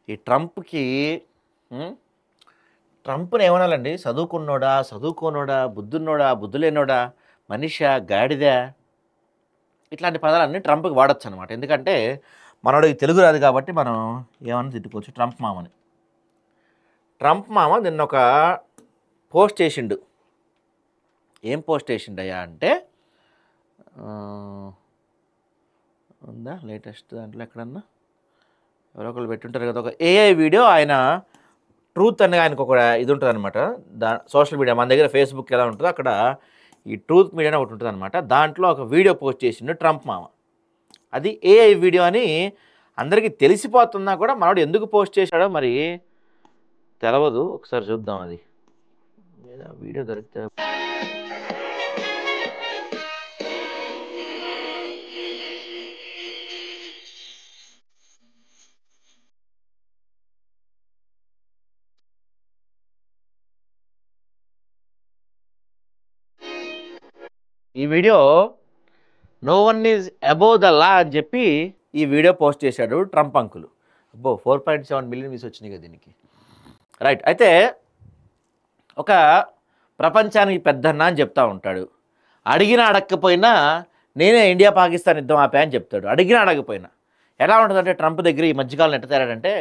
ఈ ట్రంప్‌కి హ్మ్. ట్రంప్‌ని ఏమనాలండి? చదువుకున్నోడా? చదువుకోనోడా? బుద్ధున్నోడా? బుద్ధులేనోడా? మనిషా? గాడిదా? ఇట్లాంటి పదాలన్నీ ట్రంప్‌కి వాడొచ్చనమాట. ఎందుకంటే మనోడికి తెలుగు రాదు కాబట్టి మనం ఏమన్నా తిట్టుకోవచ్చు ట్రంప్ మామని. ట్రంప్ మామ నిన్నొక పోస్ట్ చేసిండు. ఏం పోస్ట్ చేసిండయ్యా అంటే ఉందా లేటెస్ట్ దాంట్లో ఎక్కడన్నా? ఎవరో ఒకళ్ళు పెట్టుంటారు కదా! ఒక ఏఐ వీడియో ఆయన ట్రూత్ అని ఆయనకు ఒక ఇది ఉంటుందన్నమాట. సోషల్ మీడియా మన దగ్గర ఫేస్‌బుక్ ఎలా ఉంటదో అక్కడ ఈ ట్రూత్ మీడియా అని ఒకటి ఉంటదన్నమాట. దాంట్లో ఒక వీడియో పోస్ట్ చేసిండు ట్రంప్ మామ. అది ఏఐ వీడియో అని అందరికీ తెలిసిపోతున్నా కూడా మనోడు ఎందుకు పోస్ట్ చేశాడో మరి తెలవదు. ఒకసారి చూద్దాం అది. ఏదో వీడియో దొరికితే ఈ video no one is above the law అని చెప్పి ఈ వీడియో పోస్ట్ చేశాడు ట్రంప్ అంకుల్. అబ్బో! 4.7 మిలియన్ వ్యూస్ వచ్చినాయి కదా దీనికి. రైట్. అయితే ఒక ప్రపంచానికి పెద్దన్న అని చెప్తా ఉంటాడు. అడిగినా అడగకపోయినా నేనే ఇండియా పాకిస్తాన్ యుద్ధం ఆపా అని చెప్తాడు. అడిగినా అడగకపోయినా. ఎలా ఉంటుందంటే ట్రంప్ దగ్గర ఈ మధ్యకాలం ఎట్ట తేరాడంటే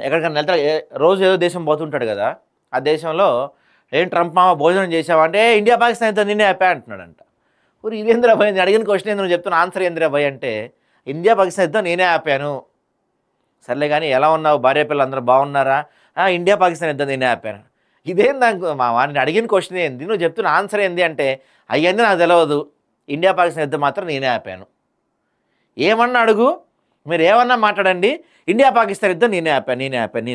ఎక్కడికైనా వెళ్తాడు రోజు ఏదో దేశం పోతుంటాడు కదా! ఆ దేశంలో ఏం ట్రంప్ మామ భోజనం చేసావా అంటే ఇండియా పాకిస్తాన్ యుద్ధం నేనే ఆపా అంటున్నాడంట. మరి ఇదేంద్రా భయ్ నేను అడిగిన క్వశ్చన్ ఏంది నువ్వు చెప్తున్న ఆన్సర్ ఏంద్రా భయ్ అంటే ఇండియా పాకిస్తాన్ యుద్ధం నేనే ఆపాను. సర్లే కానీ ఎలా ఉన్నావు భార్య పిల్లలు అందరూ బాగున్నారా? ఇండియా పాకిస్తాన్ యుద్ధం నేనే ఆపాను. ఇదేం దానికి మావా నేను అడిగిన క్వశ్చన్ ఏంది నువ్వు చెప్తున్న ఆన్సర్ ఏంది అంటే అయ్యింది నాకు తెలియదు ఇండియా పాకిస్తాన్ యుద్ధం మాత్రం నేనే ఆపాను. ఏమన్నా అడుగు మీరు ఏమన్నా మాట్లాడండి ఇండియా పాకిస్తాన్ యుద్ధం నేనే ఆపాను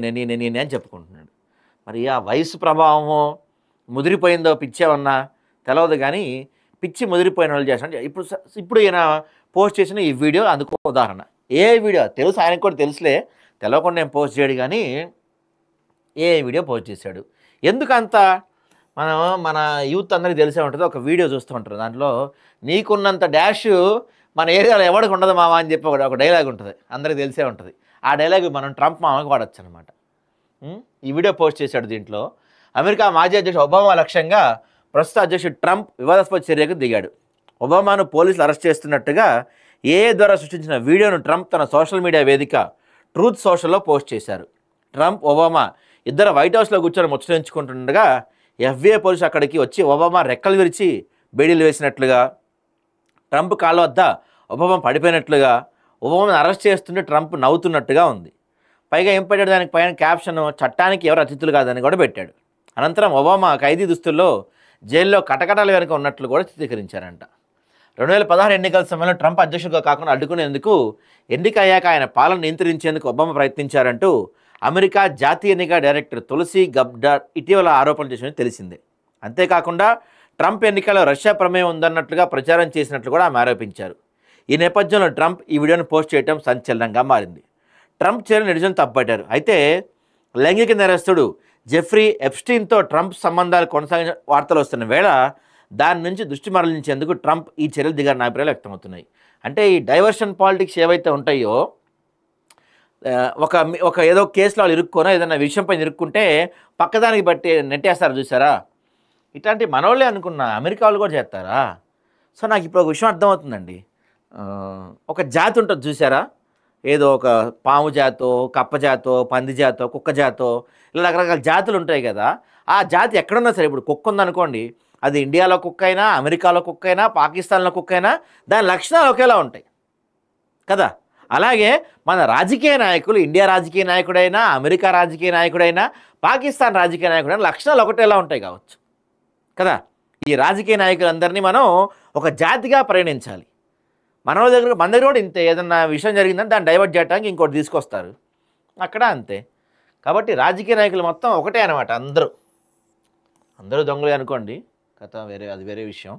నేనే అని చెప్పుకుంటున్నాడు. మరి ఆ వయసు ప్రభావమో ముదిరిపోయిందో పిచ్చేమన్నా తెలియదు కానీ పిచ్చి ముదిరిపోయిన వాళ్ళు చేస్తాను. ఇప్పుడు ఈయన పోస్ట్ చేసిన ఈ వీడియో అందుకో ఉదాహరణ. ఏ వీడియో తెలుసు ఆయనకు కూడా తెలుసులే తెలవకుండా నేను పోస్ట్ చేయడు కానీ ఏ వీడియో పోస్ట్ చేశాడు. ఎందుకంత మన యూత్ అందరికీ తెలిసే ఉంటుంది. ఒక వీడియో చూస్తూ ఉంటారు. దాంట్లో నీకున్నంత డాష్ మన ఏరియాలో ఎవరికి ఉండదు మామ అని చెప్పి ఒక డైలాగ్ ఉంటుంది. అందరికీ తెలిసే ఉంటుంది. ఆ డైలాగ్ మనం ట్రంప్ మామకి వాడచ్చు అనమాట. ఈ వీడియో పోస్ట్ చేశాడు. దీంట్లో అమెరికా మాజీ అధ్యక్షుడు ఒబామా లక్ష్యంగా ప్రస్తుత అధ్యక్షుడు ట్రంప్ వివాదాస్పద చర్యకు దిగాడు. ఒబామాను పోలీసులు అరెస్ట్ చేస్తున్నట్టుగా ఏఐ ద్వారా సృష్టించిన వీడియోను ట్రంప్ తన సోషల్ మీడియా వేదిక ట్రూత్ సోషల్లో పోస్ట్ చేశారు. ట్రంప్ ఒబామా ఇద్దరు వైట్ హౌస్లో కూర్చొని ముచ్చటించుకుంటుండగా ఎఫ్బీఐ పోలీసు అక్కడికి వచ్చి ఒబామా రెక్కలు విరిచి బేడీలు వేసినట్లుగా, ట్రంప్ కాళ్ళ వద్ద ఒబామా పడిపోయినట్లుగా, ఒబామాను అరెస్ట్ చేస్తుంటే ట్రంప్ నవ్వుతున్నట్టుగా ఉంది. పైగా ఏం పెట్టాడు దానికి పైన క్యాప్షన్ చట్టానికి ఎవరు అతిథులు కాదని కూడా పెట్టాడు. అనంతరం ఒబామా ఖైదీ దుస్తుల్లో జైల్లో కటకటాల వెనుక ఉన్నట్లు కూడా చిత్రీకరించారంట. 2016 ఎన్నికల సమయంలో ట్రంప్ అధ్యక్షుడిగా కాకుండా అడ్డుకునేందుకు ఎన్నిక అయ్యాక ఆయన పాలన నియంత్రించేందుకు ఒబామా ప్రయత్నించారంటూ అమెరికా జాతీయ ఎన్నిక డైరెక్టర్ తులసి గబ్డార్ ఇటీవల ఆరోపణలు చేసినట్టు తెలిసిందే. అంతేకాకుండా ట్రంప్ ఎన్నికల్లో రష్యా ప్రమేయం ఉందన్నట్లుగా ప్రచారం చేసినట్లు కూడా ఆమె ఆరోపించారు. ఈ నేపథ్యంలో ట్రంప్ ఈ వీడియోను పోస్ట్ చేయడం సంచలనంగా మారింది. ట్రంప్ చర్యను నిజం తప్పట్టారు. అయితే లైంగిక నేరస్తుడు జెఫ్రీ ఎప్స్టీన్తో ట్రంప్ సంబంధాలు కొనసాగిన వార్తలు వస్తున్న వేళ దాని నుంచి దృష్టి మరలించేందుకు ట్రంప్ ఈ చర్యలు దిగారన్న అభిప్రాయాలు వ్యక్తమవుతున్నాయి. అంటే ఈ డైవర్షన్ పాలిటిక్స్ ఏవైతే ఉంటాయో ఒక ఏదో కేసులో వాళ్ళు ఇరుక్కోనో ఏదైనా విషయంపై ఇరుక్కుంటే పక్కదానికి బట్టి నెట్టేస్తారు చూసారా? ఇట్లాంటి మనోళ్ళే అనుకున్నా అమెరికా వాళ్ళు కూడా చేస్తారా? సో నాకు ఇప్పుడు ఒక విషయం అర్థమవుతుందండి. ఒక జాతి ఉంటుంది చూసారా? ఏదో ఒక పాము జాతో, కప్ప జాతో, పంది జాతో, కుక్క జాతో ఇలా రకరకాల జాతులు ఉంటాయి కదా. ఆ జాతి ఎక్కడున్నా సరే ఇప్పుడు కుక్క ఉందనుకోండి, అది ఇండియాలో కుక్క అయినా, అమెరికాలో కుక్క అయినా, పాకిస్తాన్లో కుక్క అయినా దాని లక్షణాలు ఒకేలా ఉంటాయి కదా. అలాగే మన రాజకీయ నాయకులు ఇండియా రాజకీయ నాయకుడైనా, అమెరికా రాజకీయ నాయకుడైనా, పాకిస్తాన్ రాజకీయ నాయకుడైనా లక్షణాలు ఒకటేలా ఉంటాయి కావచ్చు కదా. ఈ రాజకీయ నాయకులందరినీ మనం ఒక జాతిగా పరిగణించాలి. మన దగ్గర కూడా ఇంతే, ఏదన్నా విషయం జరిగిందని దాన్ని డైవర్ట్ చేయడానికి ఇంకోటి తీసుకొస్తారు. అక్కడ అంతే. కాబట్టి రాజకీయ నాయకులు మొత్తం ఒకటే అనమాట. అందరూ దొంగలే అనుకోండి, కథ వేరే, అది వేరే విషయం.